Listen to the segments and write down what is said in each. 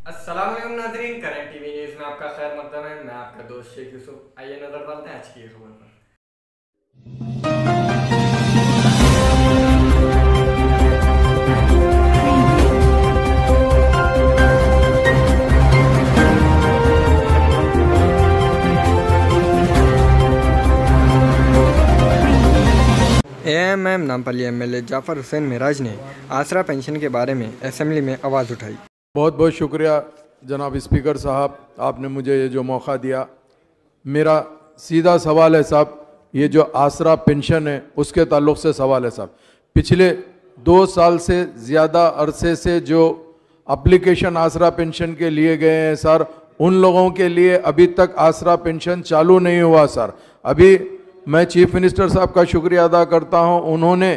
अस्सलाम वालेकुम नाज़रीन, करंट टीवी न्यूज़ में आपका खैर मकदम है। मैं आपका दोस्त शेख यूसुफ। आइए नजर डालते हैं आज की खबर पर। एएमएम नामपल्ली एमएलए जाफर हुसैन मिराज ने आसरा पेंशन के बारे में असेंबली में आवाज़ उठाई। बहुत बहुत शुक्रिया जनाब स्पीकर साहब, आपने मुझे ये जो मौका दिया। मेरा सीधा सवाल है साहब, ये जो आसरा पेंशन है उसके ताल्लुक़ से सवाल है साहब। पिछले 2 साल से ज़्यादा अरसे से जो एप्लीकेशन आसरा पेंशन के लिए गए हैं सर, उन लोगों के लिए अभी तक आसरा पेंशन चालू नहीं हुआ सर। अभी मैं चीफ मिनिस्टर साहब का शुक्रिया अदा करता हूं, उन्होंने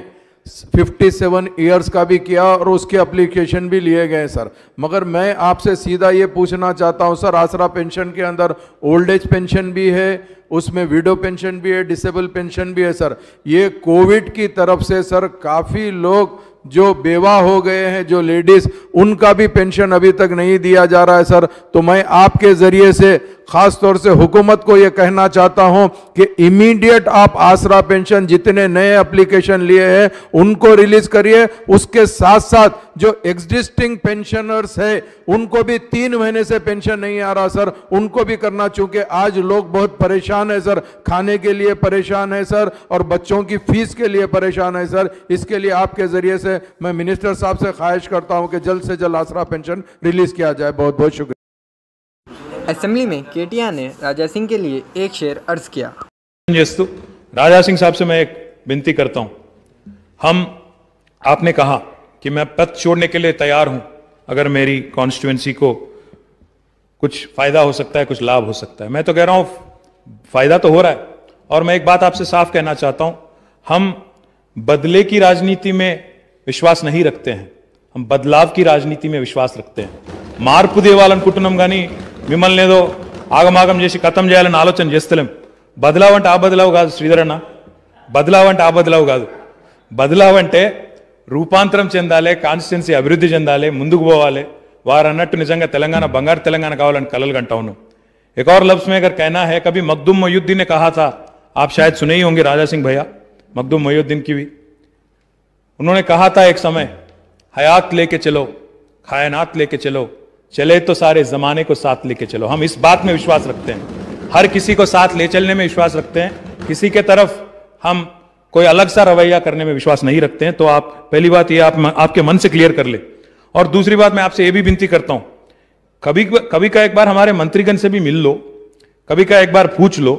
57 ईयर्स का भी किया और उसके एप्लीकेशन भी लिए गए सर। मगर मैं आपसे सीधा ये पूछना चाहता हूं सर, आसरा पेंशन के अंदर ओल्ड एज पेंशन भी है, उसमें विडो पेंशन भी है, डिसेबल पेंशन भी है सर। ये कोविड की तरफ से सर काफ़ी लोग जो बेवा हो गए हैं, जो लेडीज, उनका भी पेंशन अभी तक नहीं दिया जा रहा है सर। तो मैं आपके जरिए से खास तौर से हुकूमत को यह कहना चाहता हूं कि इमीडिएट आप आसरा पेंशन जितने नए एप्लीकेशन लिए हैं उनको रिलीज करिए। उसके साथ साथ जो एग्जिस्टिंग पेंशनर्स है उनको भी 3 महीने से पेंशन नहीं आ रहा सर, उनको भी करना, चूंकि आज लोग बहुत परेशान है सर, खाने के लिए परेशान है सर और बच्चों की फीस के लिए परेशान है सर। इसके लिए आपके जरिए से मैं मिनिस्टर साहब से ख्वाहिश करता हूं कि जल्द से जल्द आसरा पेंशन रिलीज किया जाए। बहुत बहुत शुक्रिया। असेंबली में केटीआर ने राजा सिंह के लिए एक शेर अर्ज किया। राजा सिंह साहब से मैं एक विनती करता हूं, आपने कहा कि मैं पद छोड़ने के लिए तैयार हूं अगर मेरी कॉन्स्टिट्यूएंसी को कुछ फायदा हो सकता है, कुछ लाभ हो सकता है। मैं तो कह रहा हूं फायदा तो हो रहा है। और मैं एक बात आपसे साफ कहना चाहता हूं, हम बदले की राजनीति में विश्वास नहीं रखते हैं, हम बदलाव की राजनीति में विश्वास रखते हैं। మార్పు దేవాలనుకుంటున్నాం కానీ మిమ్మల్ని ఏదో ఆగమాగం చేసి ఖతం చేయాలని ఆలోచన చేస్తలేం. బదలావ్ అంటే ఆ బదలావ్ కాదు శ్రీధర్ అన్న, బదలావ్ అంటే ఆ బదలావ్ కాదు. బదలావ్ అంటే రూపాంతరం చెందాలి, కాన్స్టిట్యున్సీ అభివృద్ధి చెందాలి, ముందుకు పోవాలి. వారు అన్నట్టు నిజంగా తెలంగాణ బంగారు తెలంగాణ కావాలని కలలు కంటా ఉన్నాం. एक और लफ्ज में अगर कहना है, कभी मखदूम मोइनुद्दीन ने कहा था, आप शायद सुने ही होंगे राजा सिंह भैया, मखदूम मोइनुद्दीन की भी, उन्होंने कहा था एक समय, हयात लेके चलो, कायनात लेके चलो, चले तो सारे जमाने को साथ लेके चलो। हम इस बात में विश्वास रखते हैं, हर किसी को साथ ले चलने में विश्वास रखते हैं, किसी के तरफ हम कोई अलग सा रवैया करने में विश्वास नहीं रखते हैं। तो आप पहली बात ये आपके मन से क्लियर कर ले। और दूसरी बात मैं आपसे ये भी विनती करता हूं, कभी का एक बार हमारे मंत्रीगण से भी मिल लो, कभी का एक बार पूछ लो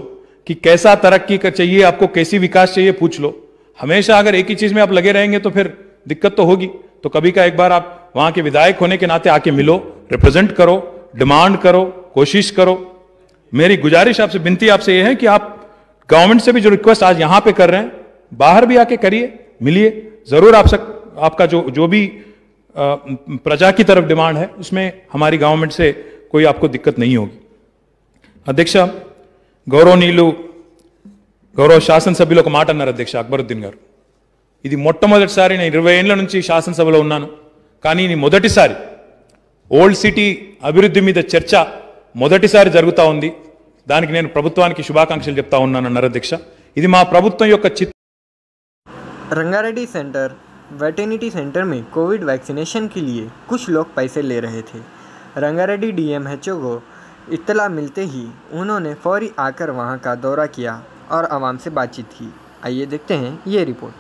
कि कैसा तरक्की का चाहिए आपको, कैसी विकास चाहिए, पूछ लो। हमेशा अगर एक ही चीज में आप लगे रहेंगे तो फिर दिक्कत तो होगी। तो कभी का एक बार आप वहां के विधायक होने के नाते आके मिलो, रिप्रेजेंट करो, डिमांड करो, कोशिश करो। मेरी गुजारिश आपसे, विनती आपसे यह है कि आप गवर्नमेंट से भी जो रिक्वेस्ट आज यहां पे कर रहे हैं, बाहर भी आके करिए, मिलिए जरूर। आपका जो भी प्रजा की तरफ डिमांड है उसमें हमारी गवर्नमेंट से कोई आपको दिक्कत नहीं होगी। అధ్యక్ష, గౌరవ శాసనసభ్యులు ఒక మాట అన్నారు అధ్యక్ష, అక్బరుద్దీన్ గారు. ఇది మొట్టమొదటిసారి నేను 20 ఏళ్ల నుంచి శాసనసభలో ఉన్నాను, కానీ ఇది మొదటిసారి ఓల్డ్ సిటీ అభివృద్ధి మీద చర్చ మొదటిసారి జరుగుతా ఉంది. దానికి నేను ప్రభుత్వానికి శుభాకాంక్షలు చెప్తా ఉన్నాను అన్నారు అధ్యక్ష. ఇది మా ప్రభుత్వం యొక్క रंगारेड्डी सेंटर वेटर्निटी सेंटर में कोविड वैक्सीनेशन के लिए कुछ लोग पैसे ले रहे थे। रंगारेड्डी डीएमएचओ को इत्तला मिलते ही उन्होंने फौरी आकर वहां का दौरा किया और आवाम से बातचीत की। आइए देखते हैं ये report.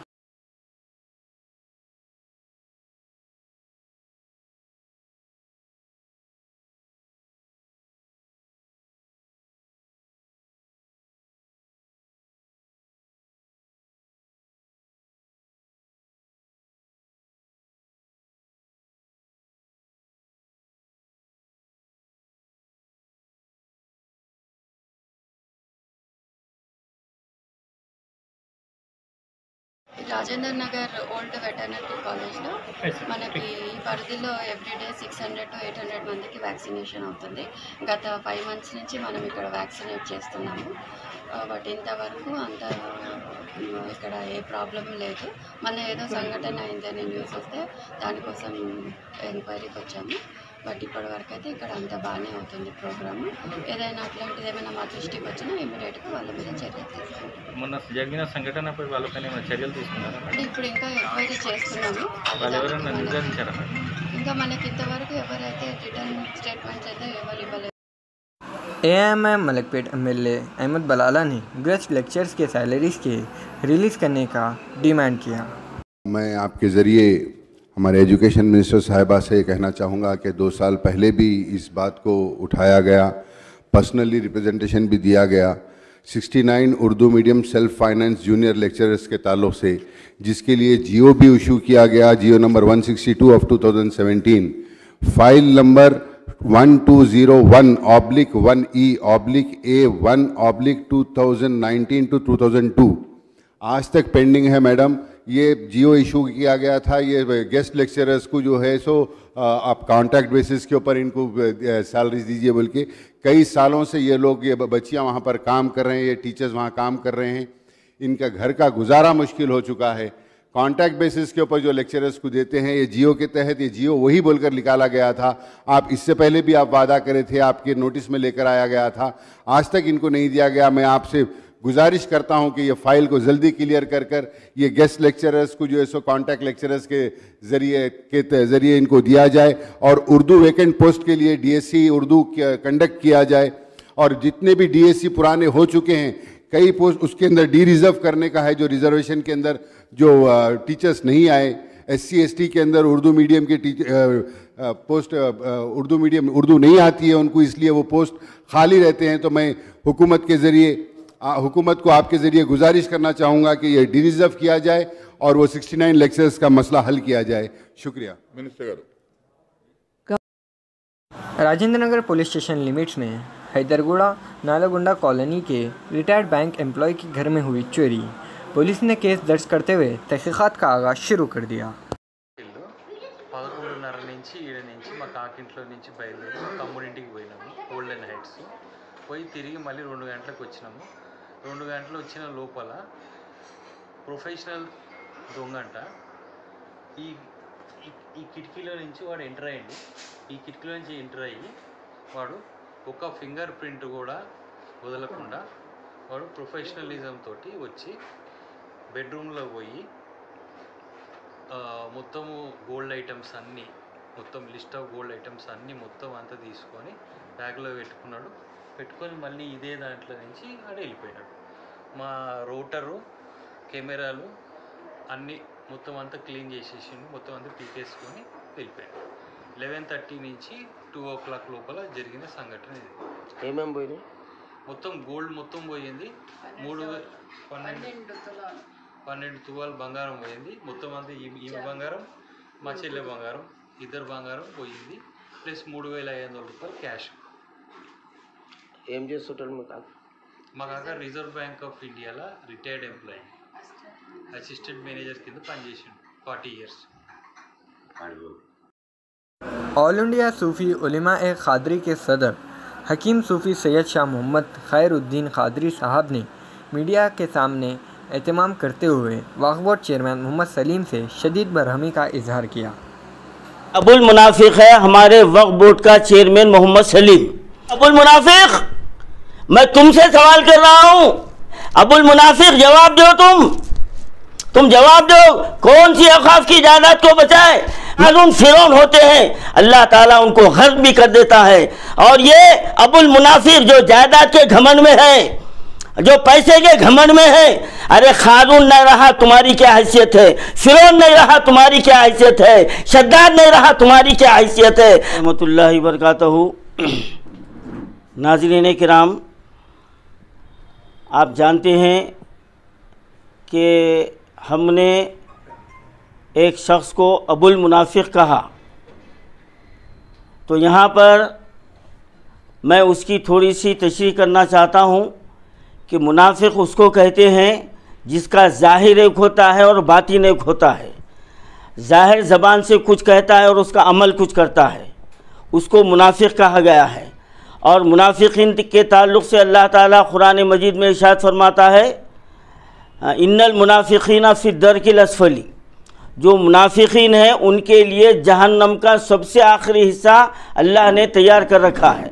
Rajender Nagar old veterinary కాలేజ్లో మనకి ఈ పరిధిలో ఎవ్రీడే 600 to 800 మందికి వ్యాక్సినేషన్ అవుతుంది. గత 5 months నుంచి మనం ఇక్కడ వ్యాక్సినేట్ చేస్తున్నాము. బట్ ఇంతవరకు అంత ఇక్కడ ఏ ప్రాబ్లం లేదు. మన ఏదో సంఘటన అయిందని న్యూస్ వస్తే దానికోసం ఎంక్వైరీకి వచ్చాము. బట్ ఇప్పటివరకు అయితే ఇక్కడ అంతా బాగానే అవుతుంది ప్రోగ్రామ్. ఏదైనా అట్లాంటిది ఏమైనా మా దృష్టికి వచ్చినా ఇమీడియట్గా వాళ్ళ మీద చర్యలు తీసుకుంటాం. మొన్న జరిగిన సంఘటనపై వాళ్ళపైన ఏమైనా చర్యలు తీసుకున్నారా? అంటే ఇప్పుడు ఇంకా ఎంక్వైరీ చేస్తున్నాము. వాళ్ళు ఎవరైనా నిర్ధారించారా? ఇంకా మనకి ఇంతవరకు ఎవరైతే రిటర్న్ స్టేట్మెంట్స్ అయితే ఎవరు ఇవ్వలేదు. एएमएम मलकपेट एमएलए अहमद बलाला ने गेस्ट लेक्चर्स के सैलरीज के रिलीज़ करने का डिमांड किया। मैं आपके ज़रिए हमारे एजुकेशन मिनिस्टर साहिबा से कहना चाहूँगा कि 2 साल पहले भी इस बात को उठाया गया, पर्सनली रिप्रेजेंटेशन भी दिया गया 69 Urdu medium self finance junior lecturers के ताल्लुक़ से, जिसके लिए जियो भी इशू किया गया, GO number 162 of 2017, file number 1201/1E/A1/2019 to 2002 आज तक पेंडिंग है मैडम। ये जियो इशू किया गया था, ये गेस्ट लेक्चरर्स को जो है सो आप कॉन्ट्रैक्ट बेसिस के ऊपर इनको सैलरीज दीजिए बोल के कई सालों से ये लोग, ये बच्चियां वहाँ पर काम कर रहे हैं, ये टीचर्स वहाँ काम कर रहे हैं, इनका घर का गुजारा मुश्किल हो चुका है। कॉन्ट्रैक्ट बेसिस के ऊपर जो लेक्चरर्स को देते हैं, ये जियो के तहत, ये जियो वही बोलकर निकाला गया था। आप इससे पहले भी आप वादा करे थे, आपके नोटिस में लेकर आया गया था, आज तक इनको नहीं दिया गया। मैं आपसे गुजारिश करता हूं कि ये फाइल को जल्दी क्लियर कर ये गेस्ट लेक्चरर्स को जो है सो कॉन्ट्रैक्ट लेक्चरर्स के ज़रिए इनको दिया जाए और उर्दू वैकेंट पोस्ट के लिए डीएससी उर्दू कंडक्ट किया जाए। और जितने भी डीएससी पुराने हो चुके हैं, कई पोस्ट उसके अंदर डी रिजर्व करने का है, जो रिजर्वेशन के अंदर जो टीचर्स नहीं आए, SC ST के अंदर उर्दू मीडियम के पोस्ट उर्दू मीडियम उर्दू नहीं आती है उनको, इसलिए वो पोस्ट खाली रहते हैं। तो मैं हुकूमत के ज़रिए हुकूमत को आपके ज़रिए गुजारिश करना चाहूँगा कि ये डी रिजर्व किया जाए और वो 69 लेक्चर्स का मसला हल किया जाए। शुक्रिया। मिनिस्टर गारू। Rajendra Nagar police station limits में हैदरगुड़ा नालागुंडा कॉलोनी के रिटायर्ड बैंक एम्प्लॉय के घर में हुई चोरी। पुलिस ने केस दर्ज करते हुए तहकीकात का आगाज़ शुरू कर दिया। 11:30 నుంచి 7 నుంచి మా కాకింట్లో నుంచి బయలుదేరి మా తమ్ముడింటికి పోయినాము, గోల్డెన్ హైట్స్ పోయి తిరిగి మళ్ళీ 2 గంటలకు వచ్చినాము. 2 గంటలు వచ్చిన లోపల ప్రొఫెషనల్ దొంగంట ఈ ఈ కిటికీలో నుంచి వాడు ఎంటర్ అయ్యింది. ఈ కిటికీలో నుంచి ఎంటర్ అయ్యి వాడు ఒక ఫింగర్ ప్రింట్ కూడా వదలకుండా వాడు ప్రొఫెషనలిజం తోటి వచ్చి బెడ్రూమ్లో పోయి మొత్తము గోల్డ్ ఐటమ్స్ అన్నీ, మొత్తం లిస్ట్ ఆఫ్ గోల్డ్ ఐటమ్స్ అన్నీ మొత్తం అంతా తీసుకొని బ్యాగ్లో పెట్టుకొని మళ్ళీ ఇదే దాంట్లో నుంచి ఆడ వెళ్ళిపోయినాడు. మా రూటరు కెమెరాలు అన్నీ మొత్తం అంతా క్లీన్ చేసేసిండు, మొత్తం అంతా పీకేసుకొని వెళ్ళిపోయాడు. 11:30 నుంచి 2 o'clock లోపల జరిగిన సంఘటన ఇది. ఏమేమి పోయింది? మొత్తం గోల్డ్ మొత్తం పోయింది. 12 తులాల బంగారం పోయింది. మొత్తం అంతా ఈమె బంగారం, మా చెల్లె బంగారం, ఇద్దరు బంగారం పోయింది. ప్లస్ 3,500 రూపాయలు క్యాష్. ఏం చేస్తుంటారు మా కాక రిజర్వ్ బ్యాంక్ ఆఫ్ ఇండియాలో రిటైర్డ్ ఎంప్లాయీ, అసిస్టెంట్ మేనేజర్ కింద పనిచేసిండు 40 years. ऑल इंडिया सूफ़ी उलमा ए क़ादरी के सदर हकीम सूफ़ी सैयद शाह मोहम्मद खैरुद्दीन क़ादरी साहब ने मीडिया के सामने एहतमाम करते हुए वक्फ बोर्ड चेयरमैन मोहम्मद सलीम से शदीद बरहमी का इजहार किया। अबुल मुनाफिक है हमारे वक्फ बोर्ड का चेयरमैन मोहम्मद सलीम। अबुल मुनाफिक, मैं तुमसे सवाल कर रहा हूँ, अबुल मुनाफिक जवाब दो, तुम जवाब दो, कौन सी औकाफ की जायदाद को बचाए? हारून फिरौन होते हैं, अल्लाह ताला उनको गर्क भी कर देता है। और ये अबुल मुनाफिक जो जायदाद के घमंड में है, जो पैसे के घमंड में है, अरे हारून नहीं रहा तुम्हारी क्या हैसियत है, फिरौन नहीं रहा तुम्हारी क्या हैसियत है, शद्दाद नहीं रहा तुम्हारी क्या हैसियत है। रहमतुल्लाहि व बरकातहू। नाज़रीन किराम, आप जानते हैं कि हमने एक शख्स को अबुल मुनाफिक कहा, तो यहाँ पर मैं उसकी थोड़ी सी तशरीह करना चाहता हूँ कि मुनाफिक उसको कहते हैं जिसका ज़ाहिर एक होता है और बातिन एक होता है। ज़ाहिर ज़बान से कुछ कहता है और उसका अमल कुछ करता है, उसको मुनाफिक कहा गया है। और मुनाफिकीन के ताल्लुक़ से अल्लाह ताला कुरान मजीद में इरशाद फरमाता है, इन्नल मुनाफिकीना फ़ी दर्किल अस्फली, जो मुनाफिकीन हैं उनके लिए जहन्नम का सबसे आखिरी हिस्सा अल्लाह ने तैयार कर रखा है।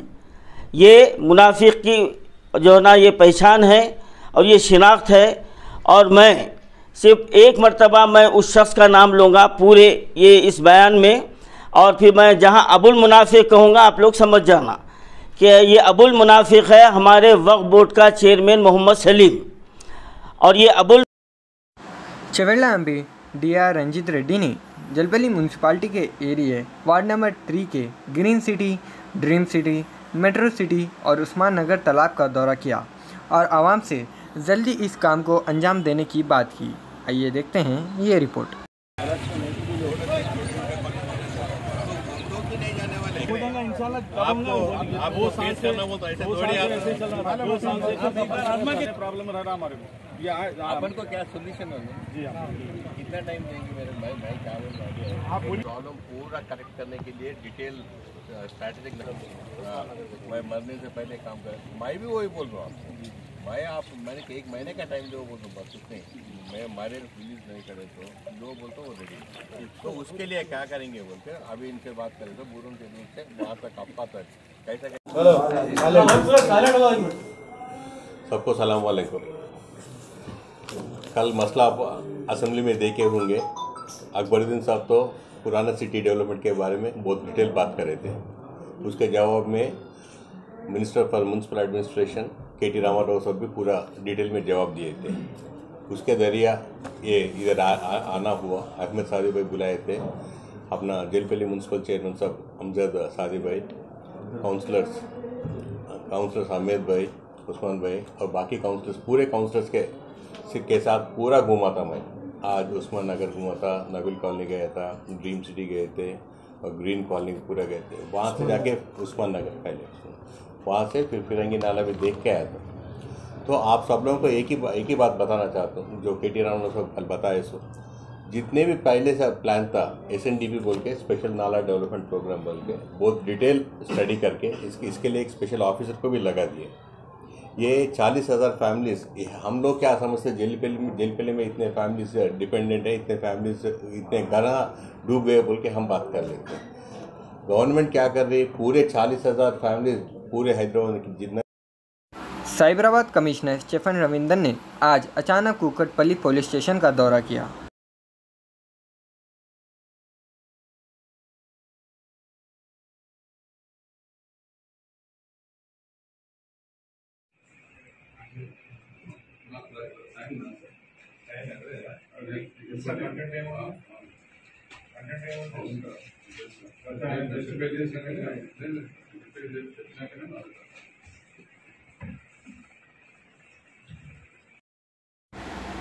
ये मुनाफिक की जो है ना ये पहचान है और ये शिनाख्त है। और मैं सिर्फ एक मर्तबा मैं उस शख्स का नाम लूँगा पूरे ये इस बयान में, और फिर मैं जहाँ अबुल मुनाफिक कहूँगा आप लोग समझ जाना कि ये अबुल मुनाफिक है हमारे वक्फ बोर्ड का चेयरमैन मोहम्मद सलीम। और ये अबुल चवेला एमपी डीआर रंजीत रेड्डी ने जलपल्ली म्यूनसिपालिटी के एरिया वार्ड नंबर 3 के green city, dream city, metro city और उस्मान नगर तालाब का दौरा किया और आवाम से जल्दी इस काम को अंजाम देने की बात की। आइए देखते हैं ये रिपोर्ट। अपन को क्या सोल्यूशन होगा जी? कितना टाइम देंगे मेरे भाई? क्या बोल रहा है प्रॉब्लम पूरा करेक्ट करने के लिए डिटेल स्ट्रैटेजिक मैं मरने से पहले काम कर। मैं भी वही बोल रहा हूँ आपको। मैंने 1 महीने का टाइम दो बोल दो बस, उतने मैं हमारे रिलीज नहीं करे तो जो बोलते वो रेडी। तो उसके लिए क्या करेंगे बोलते अभी इनसे बात करें तो बुरुन के दूर से वहाँ तक अप्पा तक कैसा। सबको सलाम वालेकुम। कल मसला आप असेंबली में देखे होंगे, अकबरुद्दीन साहब तो पुराना सिटी डेवलपमेंट के बारे में बहुत डिटेल बात कर रहे थे। उसके जवाब में minister for municipal administration K T. Ramarao साहब भी पूरा डिटेल में जवाब दिए थे। उसके जरिया ये इधर आना हुआ। अहमद सादी भाई बुलाए थे, अपना जेलपल्ली म्यूनसिपल चेयरमैन साहब अमजद सादी भाई, काउंसलर्स हामिद भाई, उस्मान भाई और बाकी काउंसलर्स, पूरे काउंसलर्स के साथ पूरा घूमा था मैं। आज उस्मान नगर घूमा था, नबिल कॉलोनी गया था, ड्रीम सिटी गए थे और ग्रीन कॉलोनी पूरा गए थे। वहाँ से जाके उस्मान नगर पहले, वहाँ से फिर फिरंगी नाला भी देख के आया था। तो आप सब लोगों को एक ही बात बताना चाहता हूँ जो के.टी. रामाराव साहब कल बताए। सो जितने भी पहले से प्लान था SNDP बोल के, स्पेशल नाला डेवलपमेंट प्रोग्राम बोल के, बहुत डिटेल स्टडी करके इसके लिए एक स्पेशल ऑफिसर को भी लगा दिए। ये 40,000 फैमिलीज, हम लोग क्या समझते जेलपल्ली में इतने फैमिलीज डिपेंडेंट है, इतने फैमिलीज इतने घर डूब गए बोल के हम बात कर लेते हैं। गवर्नमेंट क्या कर रही है, पूरे 40,000 फैमिलीज पूरे हैदराबाद की जितना। साइबराबाद कमिश्नर स्टीफन रविंदर ने आज अचानक कुकटपल्ली पुलिस स्टेशन का दौरा किया।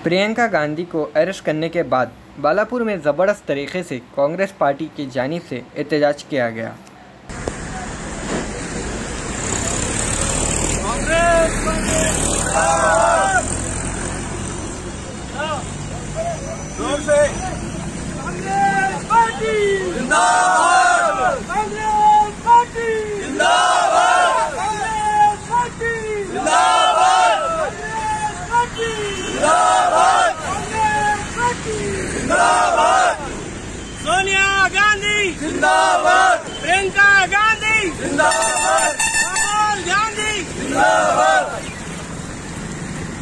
प्रियंका गांधी को अरेस्ट करने के बाद बालापुर में ज़बरदस्त तरीके से कांग्रेस पार्टी की जानिब से एहतजाज किया गया। सोनिया गांधी जिंदाबाद, प्रियंका गांधी जिंदाबाद, राहुल गांधी जिंदाबाद।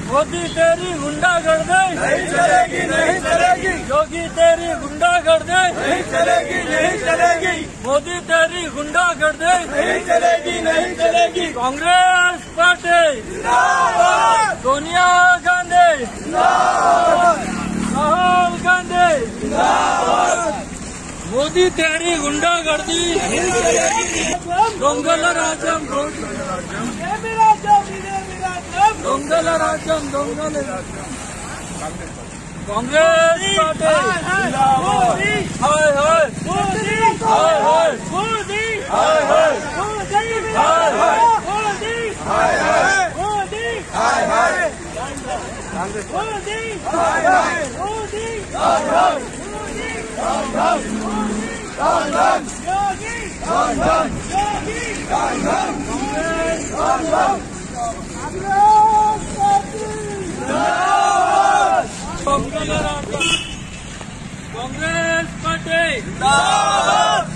मोदी तेरी गुंडागर्दी नहीं चलेगी, नहीं चलेगी। योगी तेरी गुंडागर्दी नहीं चलेगी, नहीं चलेगी। मोदी तेरी गुंडागर्दी नहीं चलेगी, नहीं चलेगी। कांग्रेस पार्टी जिंदाबाद, सोनिया गांधी जिंदाबाद, राहुल गांधी जिंदाबाद। मोदी तेरी गुंडागर्दी नहीं चलेगी। दొంగల రాజ్యం, దొంగల రాజ్యం, దొంగల రాజ్యం। कांग्रेस पार्टी जिंदाबाद। हाय हाय मोदी, हाय हाय मोदी, हाय हाय मोदी, हाय हाय मोदी, हाय हाय मोदी, हाय हाय कांग्रेस मोदी, हाय हाय मोदी, हाय हाय मोदी, हाय हाय योगी, हाय हाय योगी, हाय हाय कांग्रेस, हाय हाय कांग्रेस पार्टी जिंदाबाद। कांग्रेस जिंदाबाद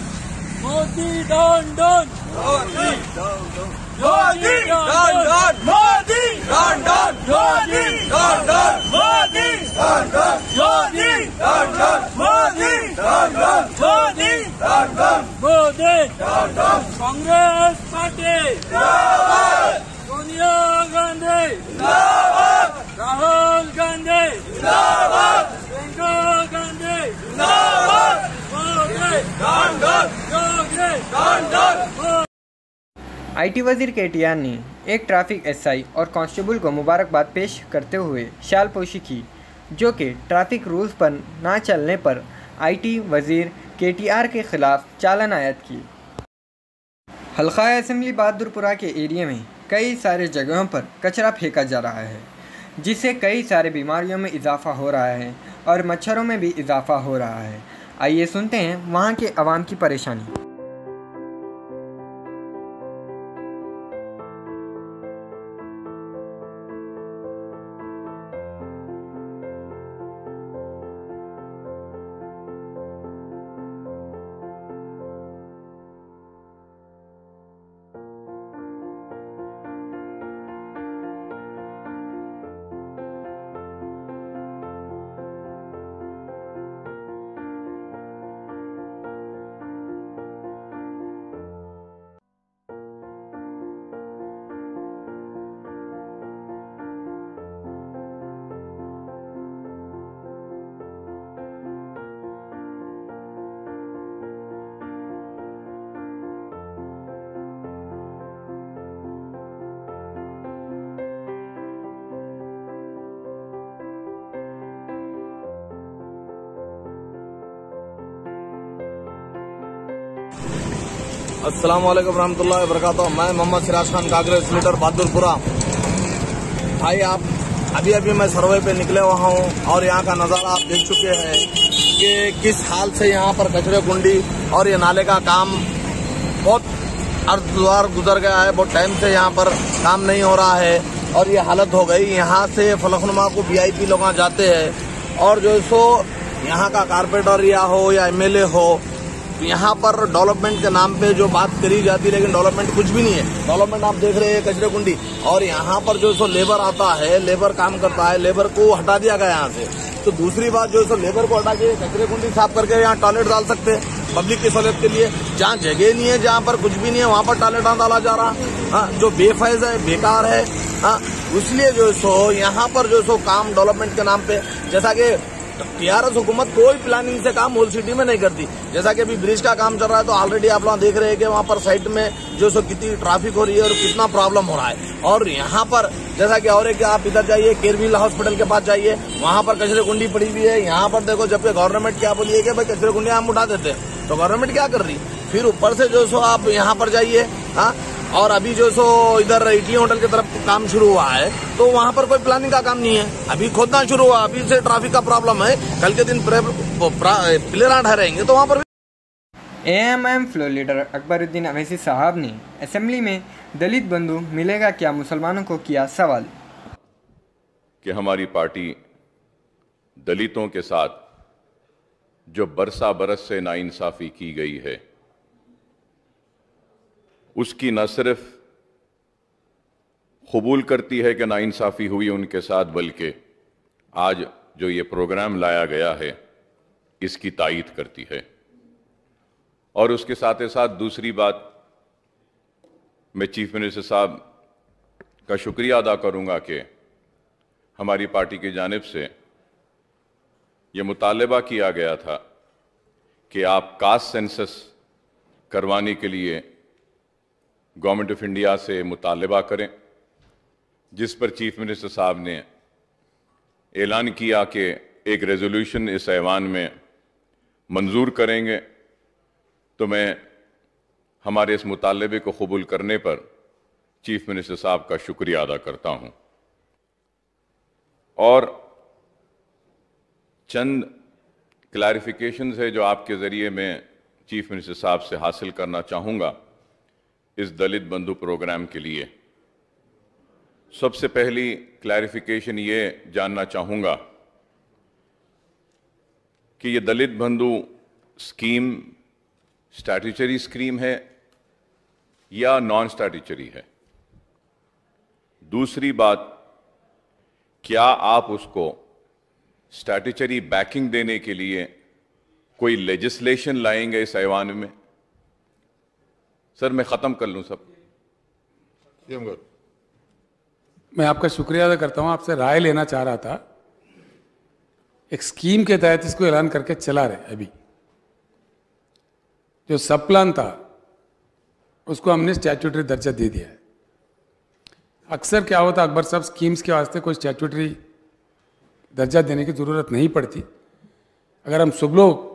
Modi don don Modi don don Modi don don Modi don don Modi don don Modi don don Modi don don Modi don don Modi don don Modi don don Congress party जिंदाबाद सोनिया गांधी जिंदाबाद राहुल गांधी जिंदाबाद प्रियंका गांधी जिंदाबाद Modi don don Modi don don. IT वजीर केटीआर ने एक ट्रैफिक एसआई और कांस्टेबल को मुबारकबाद पेश करते हुए शालपोशी की, जो कि ट्रैफिक रूल्स पर ना चलने पर आईटी वजीर केटीआर के खिलाफ चालान आयद की। हल्का असेंबली बहादुरपुरा के एरिया में कई सारे जगहों पर कचरा फेंका जा रहा है, जिससे कई सारे बीमारियों में इजाफा हो रहा है और मच्छरों में भी इजाफा हो रहा है। आइए सुनते हैं वहाँ के अवाम की परेशानी। अस्सलाम वालेकुम रहमतुल्लाहि व बरकातहू। मैं मोहम्मद सिराज खान कांग्रेस लीडर बहादुरपुरा। भाई आप अभी मैं सर्वे पे निकले हुआ हूँ और यहाँ का नज़ारा आप देख चुके हैं कि किस हाल से यहाँ पर कचरे कुंडी और ये नाले का काम बहुत अर्धद्वार गुजर गया है। बहुत टाइम से यहाँ पर काम नहीं हो रहा है और ये हालत हो गई। यहाँ से फलकनुमा को वीआईपी लोग जाते हैं और जो सो यहाँ का कारपोरेटर या हो या एमएलए हो, यहाँ पर डेवलपमेंट के नाम पे जो बात करी जाती है, लेकिन डेवलपमेंट कुछ भी नहीं है। डेवलपमेंट आप देख रहे हैं कचरे कुंडी, और यहाँ पर जो सो लेबर आता है, लेबर काम करता है, लेबर को हटा दिया गया यहाँ से। तो दूसरी बात जो सो लेबर को हटा के कचरे कुंडी साफ करके यहाँ टॉयलेट डाल सकते हैं पब्लिक की सहूलियत के लिए। जहाँ जगह नहीं है, जहाँ पर कुछ भी नहीं है, वहाँ पर टॉयलेट डाला जा रहा, जो बेफैज है, बेकार है। इसलिए जो सो यहाँ पर जो सो काम डेवलपमेंट के नाम पे, जैसा कि टीआरएस हुकूमत कोई प्लानिंग से काम होल सिटी में नहीं करती। जैसा कि अभी ब्रिज का काम चल रहा है तो ऑलरेडी आप लोग देख रहे हैं कि वहाँ पर साइड में जो सो कितनी ट्रैफिक हो रही है और कितना प्रॉब्लम हो रहा है। और यहाँ पर जैसा कि और एक आप इधर जाइए, केरविल हॉस्पिटल के पास जाइए, वहाँ पर कचरे कुंडी पड़ी हुई है। यहाँ पर देखो, जबकि गवर्नमेंट क्या बोली है कि भाई कचरे कुंडी हम उठा देते हैं, तो गवर्नमेंट क्या कर रही। फिर ऊपर से जो सो आप यहाँ पर जाइए, और अभी जो सो इधर इटली होटल की तरफ काम शुरू हुआ है तो वहाँ पर कोई प्लानिंग का काम नहीं है। अभी खोदना शुरू हुआ, अभी से ट्रैफिक का प्रॉब्लम है। कल के दिन प्लेरान ठहरेंगे तो वहाँ पर AIMIM floor leader Akbaruddin Owaisi साहब ने असेंबली में दलित बंधु मिलेगा क्या मुसलमानों को किया सवाल कि हमारी पार्टी दलितों के साथ जो बरसा बरस से नाइंसाफी की गई है, उसकी न सिर्फ कबूल करती है कि नाइंसाफी हुई उनके साथ, बल्कि आज जो ये प्रोग्राम लाया गया है इसकी तायीद करती है। और उसके साथ ही साथ दूसरी बात, मैं चीफ मिनिस्टर साहब का शुक्रिया अदा करूंगा कि हमारी पार्टी की जानिब से ये मुतालबा किया गया था कि आप कास्ट सेंसस करवाने के लिए गवर्नमेंट ऑफ इंडिया से मुतालबा करें, जिस पर चीफ मिनिस्टर साहब ने ऐलान किया कि एक रेजोल्यूशन इस ऐवान में मंजूर करेंगे। तो मैं हमारे इस मुतालबे को कबूल करने पर चीफ मिनिस्टर साहब का शुक्रिया अदा करता हूं। और चंद क्लैरिफिकेशंस है जो आपके ज़रिए मैं चीफ मिनिस्टर साहब से हासिल करना चाहूँगा इस दलित बंधु प्रोग्राम के लिए। सबसे पहली क्लैरिफिकेशन ये जानना चाहूँगा कि ये दलित बंधु स्कीम स्टैट्यूटरी स्कीम है या नॉन स्टैट्यूटरी है। दूसरी बात, क्या आप उसको स्टैट्यूटरी बैकिंग देने के लिए कोई लेजिस्लेशन लाएंगे इस ऐवान में? सर मैं ख़त्म कर लूँ सब। मैं आपका शुक्रिया अदा करता हूँ, आपसे राय लेना चाह रहा था। एक स्कीम के तहत इसको ऐलान करके चला रहे, अभी जो सब प्लान था उसको हमने स्टैट्यूटरी दर्जा दे दिया है। अक्सर क्या होता अकबर साहब, स्कीम्स के वास्ते कोई स्टैट्यूटरी दर्जा देने की ज़रूरत नहीं पड़ती। अगर हम सब लोग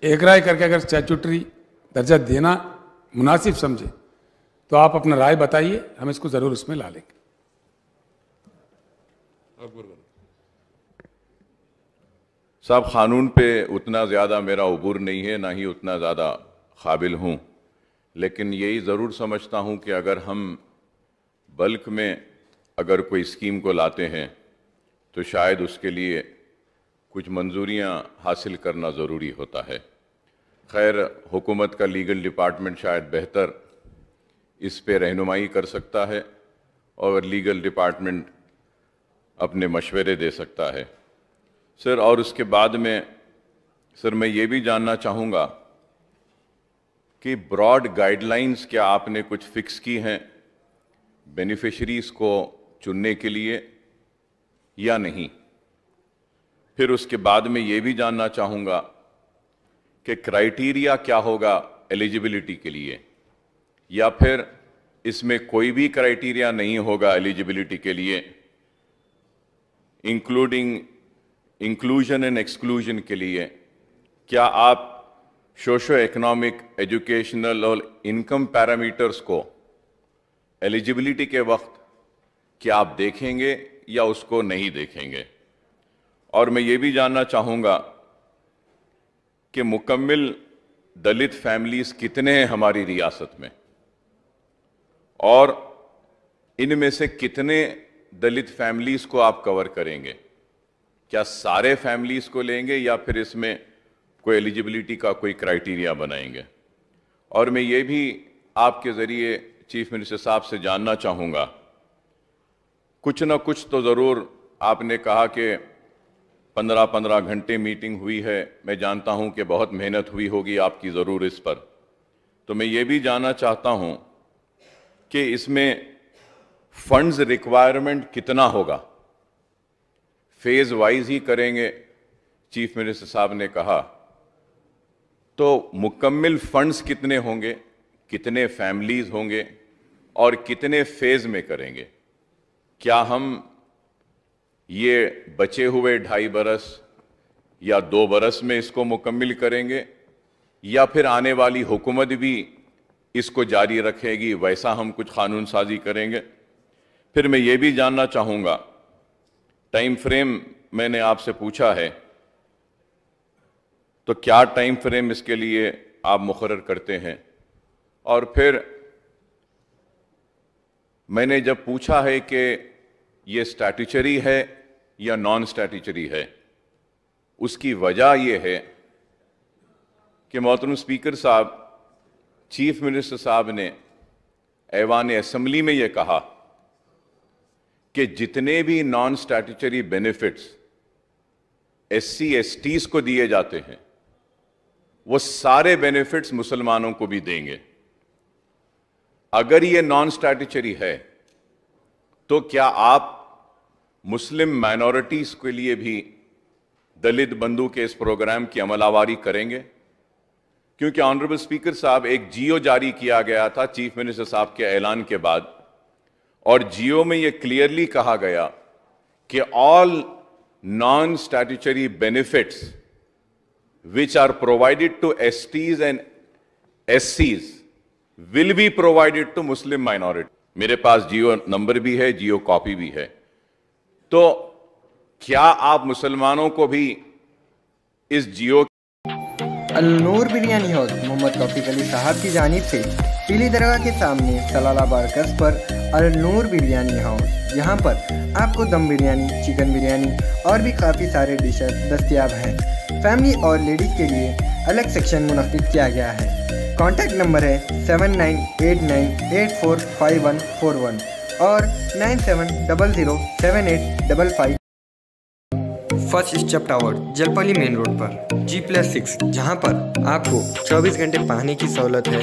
एक राय करके अगर स्टैट्यूटरी दर्जा देना मुनासिब समझे तो आप अपना राय बताइए, हम इसको ज़रूर उसमें ला लेंगे। साहब कानून पे उतना ज़्यादा मेरा उबूर नहीं है, ना ही उतना ज़्यादा काबिल हूँ, लेकिन यही ज़रूर समझता हूँ कि अगर हम बल्क में अगर कोई स्कीम को लाते हैं तो शायद उसके लिए कुछ मंजूरियाँ हासिल करना ज़रूरी होता है। खैर हुकूमत का लीगल डिपार्टमेंट शायद बेहतर इस पे रहनुमाई कर सकता है और लीगल डिपार्टमेंट अपने मशवरे दे सकता है। सर और उसके बाद में सर मैं ये भी जानना चाहूँगा कि ब्रॉड गाइडलाइंस क्या आपने कुछ फिक्स की हैं बेनिफिशरीज़ को चुनने के लिए या नहीं? फिर उसके बाद में ये भी जानना चाहूँगा कि क्राइटेरिया क्या होगा एलिजिबिलिटी के लिए, या फिर इसमें कोई भी क्राइटेरिया नहीं होगा एलिजिबिलिटी के लिए, इंक्लूडिंग इंक्लूजन एंड एक्सक्लूजन के लिए? क्या आप सोशो इकोनॉमिक, एजुकेशनल और इनकम पैरामीटर्स को एलिजिबिलिटी के वक्त क्या आप देखेंगे या उसको नहीं देखेंगे? और मैं ये भी जानना चाहूँगा कि मुकम्मिल दलित फैमिलीज कितने हैं हमारी रियासत में, और इनमें से कितने दलित फैमिलीज को आप कवर करेंगे? क्या सारे फैमिलीज को लेंगे या फिर इसमें कोई एलिजिबिलिटी का कोई क्राइटेरिया बनाएंगे? और मैं ये भी आपके ज़रिए चीफ मिनिस्टर साहब से जानना चाहूँगा, कुछ ना कुछ तो ज़रूर आपने कहा कि 15-15 घंटे मीटिंग हुई है, मैं जानता हूँ कि बहुत मेहनत हुई होगी आपकी ज़रूर इस पर। तो मैं ये भी जानना चाहता हूँ कि इसमें फंड्स रिक्वायरमेंट कितना होगा? फेज वाइज ही करेंगे चीफ मिनिस्टर साहब ने कहा, तो मुकम्मिल फंड्स कितने होंगे, कितने फैमिलीज होंगे और कितने फेज में करेंगे? क्या हम ये बचे हुए 2.5 बरस या 2 बरस में इसको मुकम्मिल करेंगे, या फिर आने वाली हुकूमत भी इसको जारी रखेगी, वैसा हम कुछ कानून साजी करेंगे? फिर मैं ये भी जानना चाहूँगा, टाइम फ्रेम मैंने आपसे पूछा है, तो क्या टाइम फ्रेम इसके लिए आप मुकर्रर करते हैं? और फिर मैंने जब पूछा है कि ये स्टैट्यूटरी है या नॉन स्टैट्यूटरी है, उसकी वजह ये है कि मोहतरम स्पीकर साहब, चीफ मिनिस्टर साहब ने ऐवान असेंबली में ये कहा कि जितने भी नॉन स्टैट्यूटरी बेनिफिट्स SC/STs को दिए जाते हैं वो सारे बेनिफिट्स मुसलमानों को भी देंगे। अगर ये नॉन स्टैट्यूटरी है तो क्या आप मुस्लिम माइनॉरिटीज के लिए भी दलित बंधु के इस प्रोग्राम की अमलावारी करेंगे? क्योंकि ऑनरेबल स्पीकर साहब, एक जियो जारी किया गया था चीफ मिनिस्टर साहब के ऐलान के बाद, और जियो में यह क्लियरली कहा गया कि all non statutory benefits which are provided to STs and SCs will be provided to Muslim minority. मेरे पास जियो नंबर भी है, जियो कॉपी भी है। तो क्या आप मुसलमानों को भी इस जियो अल-नूर बिरयानी हाउस मोहम्मद तौफीक अली साहब की जानिब से पीली दरगाह के सामने सलाला बारकस पर अल-नूर बिरयानी हाउस, यहाँ पर आपको दम बिरयानी, चिकन बिरयानी और भी काफ़ी सारे डिशेस दस्तयाब हैं। फैमिली और लेडीज़ के लिए अलग सेक्शन मुनक्किद किया गया है। कॉन्टैक्ट नंबर है 7989845141 और 97007855। First step tower जलपली main road पर G+6, जहां पर आपको 24 घंटे पानी की सहूलत है,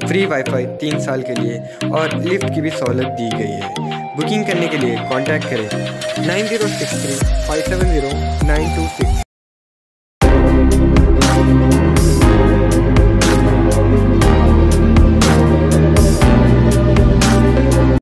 फ्री वाईफाई 3 साल के लिए और लिफ्ट की भी सहूलत दी गई है। बुकिंग करने के लिए कॉन्टैक्ट करें 9063570926।